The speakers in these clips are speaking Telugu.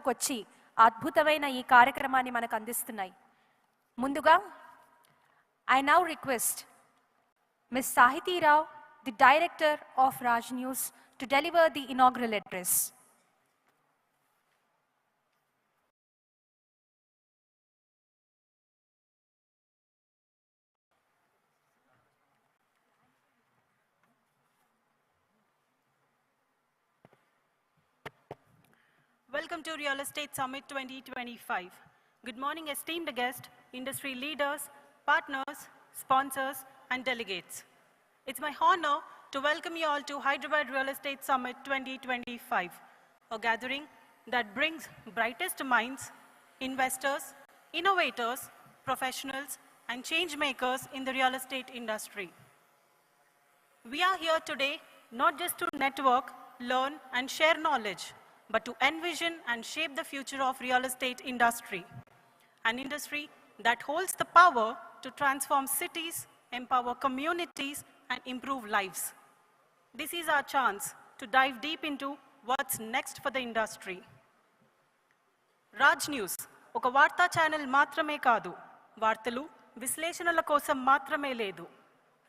ముందుకొచ్చి అద్భుతమైన ఈ కార్యక్రమాన్ని మనకు అందిస్తున్నాయి. ముందుగా I now request Ms. Sahiti Rao, the Director of Raj News, to deliver the inaugural address. Welcome to Real Estate Summit 2025. Good morning, esteemed guests, industry leaders, partners, sponsors, and delegates. It's my honor to welcome you all to Hyderabad Real Estate Summit 2025, a gathering that brings brightest minds, investors, innovators, professionals, and change makers in the real estate industry. We are here today not just to network, learn, and share knowledge, but to envision and shape the future of real estate industry, an industry that holds the power to transform cities, empower communities, and improve lives. This is our chance to dive deep into what's next for the industry. Raj News, oka varta channel మాత్రమే కాదు, వార్తలు విశ్లేషణల కోసం మాత్రమే లేదు.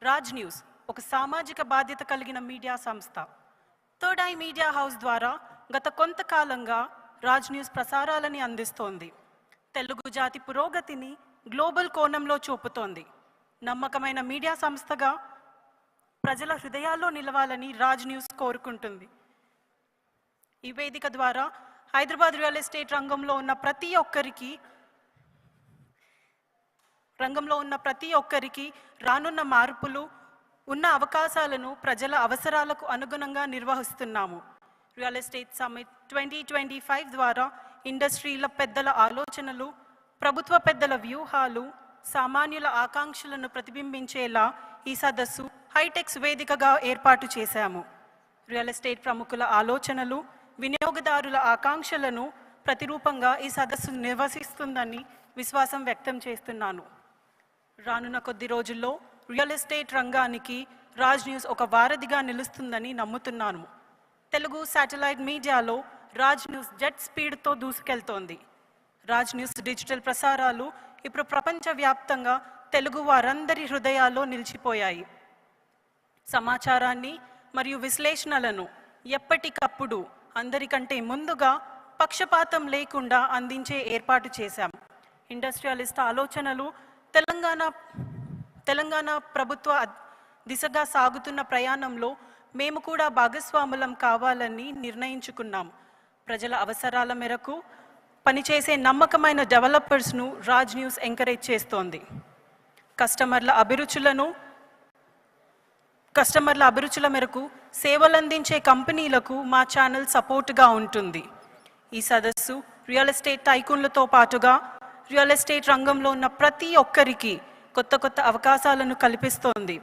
Raj News, ఒక సామాజిక బాధ్యత కలిగిన మీడియా సంస్థ. థర్డ్ ఐ మీడియా హౌస్ ద్వారా గత కొంతకాలంగా రాజ్ న్యూస్ ప్రసారాలని అందిస్తోంది. తెలుగు జాతి పురోగతిని గ్లోబల్ కోణంలో చూపుతోంది. నమ్మకమైన మీడియా సంస్థగా ప్రజల హృదయాల్లో నిలవాలని రాజ్ న్యూస్ కోరుకుంటుంది. ఈ వేదిక ద్వారా హైదరాబాద్ రియల్ ఎస్టేట్ రంగంలో ఉన్న ప్రతి ఒక్కరికి రానున్న మార్పులు, ఉన్న అవకాశాలను ప్రజల అవసరాలకు అనుగుణంగా నిర్వహిస్తున్నాము. రియల్ ఎస్టేట్ సమ్మిట్ 2025 ద్వారా ఇండస్ట్రీల పెద్దల ఆలోచనలు, ప్రభుత్వ పెద్దల వ్యూహాలు, సామాన్యుల ఆకాంక్షలను ప్రతిబింబించేలా ఈ సదస్సు హైటెక్స్ వేదికగా ఏర్పాటు చేశాము. రియల్ ఎస్టేట్ ప్రముఖుల ఆలోచనలు, వినియోగదారుల ఆకాంక్షలను ప్రతిరూపంగా ఈ సదస్సు నిర్వహిస్తుందని విశ్వాసం వ్యక్తం చేస్తున్నాను. రానున్న కొద్ది రోజుల్లో రియల్ ఎస్టేట్ రంగానికి రాజ్ న్యూస్ ఒక వారధిగా నిలుస్తుందని నమ్ముతున్నాను. తెలుగు శాటిలైట్ మీడియాలో రాజ్ న్యూస్ జెట్ స్పీడ్తో దూసుకెళ్తోంది. రాజ్ న్యూస్ డిజిటల్ ప్రసారాలు ఇప్పుడు ప్రపంచవ్యాప్తంగా తెలుగు వారందరి హృదయాల్లో నిలిచిపోయాయి. సమాచారాన్ని మరియు విశ్లేషణలను ఎప్పటికప్పుడు అందరికంటే ముందుగా పక్షపాతం లేకుండా అందించే ఏర్పాటు చేశాం. ఇండస్ట్రియలిస్ట్ ఆలోచనలు తెలంగాణ ప్రభుత్వ దిశగా సాగుతున్న ప్రయాణంలో మేము కూడా భాగస్వాములం కావాలని నిర్ణయించుకున్నాం. ప్రజల అవసరాల మేరకు పనిచేసే నమ్మకమైన డెవలపర్స్ను రాజ్ న్యూస్ ఎంకరేజ్ చేస్తోంది. కస్టమర్ల అభిరుచుల మేరకు సేవలందించే కంపెనీలకు మా ఛానల్ సపోర్ట్గా ఉంటుంది. ఈ సదస్సు రియల్ ఎస్టేట్ టైకూన్లతో పాటుగా రియల్ ఎస్టేట్ రంగంలో ఉన్న ప్రతి ఒక్కరికి కొత్త అవకాశాలను కల్పిస్తోంది.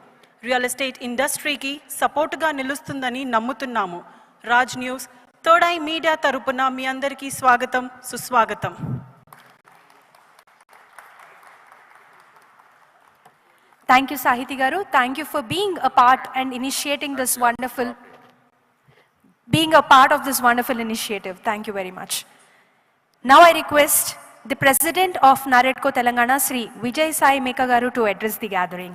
రియల్ ఎస్టేట్ ఇండస్ట్రీకి సపోర్టుగా నిలుస్తుందని నమ్ముతున్నాము. Raj news third eye media తరపున మీ అందరికీ స్వాగతం, సుస్వాగతం. Thank you, Sahiti Garu. Thank you for being a part and initiating this part of this wonderful initiative. Thank you very much. Now I request the President of NAREDCO Telangana, Sri Vijay Sai Meka Garu, to address the gathering.